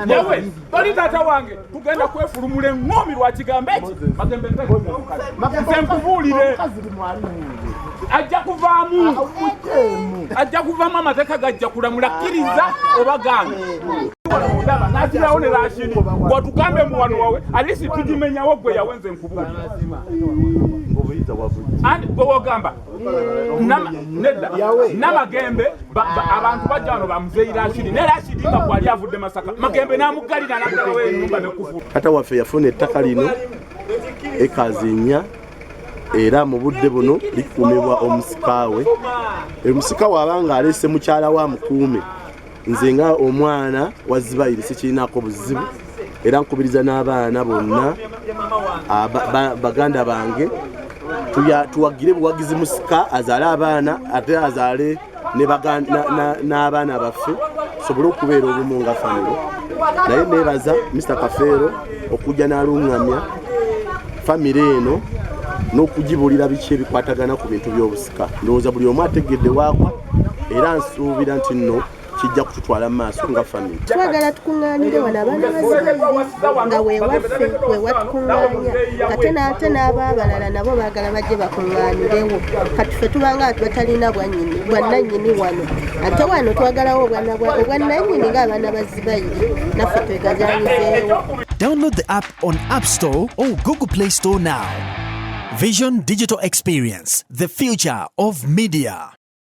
Yawe, toli tata wange, tugenda kwefulumula eng'omi lwa kigambo eki. Magembe nkubuulire. Ajja kuvaamu amateeka gajja kulamula kkiriza oba gange. N'akirawo ne Rashidi bw'otugambe mu wano wawe alisi tugimenyawo gwe yawenze nkubuulire. Andi gwe wogamba nedda Namagembe abantu bajja wano bamuzeeyi Rashidi ne Rashidi nga bw'ali avudde Masaka Magembe n'amuggalira n'aggalawo ennyumba n'ekkufu. Taata waffe yafuna ettaka lino ekazi 4 era mu budde buno likuumibwa omusika we. Omusika we abanga aleese mukyala wa mukuume. Nze nga omwana wa Zibayiri sikirinako buzibu era nkubiriza n'abaana bonna baganda bange tuwagire buwagizi musika azaale abaana ate azaale n'abaana baffe tusobole okubeera obumu nga famire. Naye neebaza Mr. Kafeero okujja n'alungamya famire eno n'okugibuulira biki ebikwatagana ku bintu by'obusika. Ndowooza buli omu ategedde waakwa era nsuubira nti nno kijja kututwala mu maaso nga famire. Twagala tukungaanire wano abaana bazibayiri nga weewaffe wewatukungaanya ate n'abaabalala nabo baagala bajje bakungaanirewo kati ffe tubanga batalina bwannannyini wano ate wano twagalawo obwannannyini ng'abaana bazibayiri naffe twegazaanyizeewo. Download the app on App Store or Google Play Store now. Vision Digital Experience, the future of media.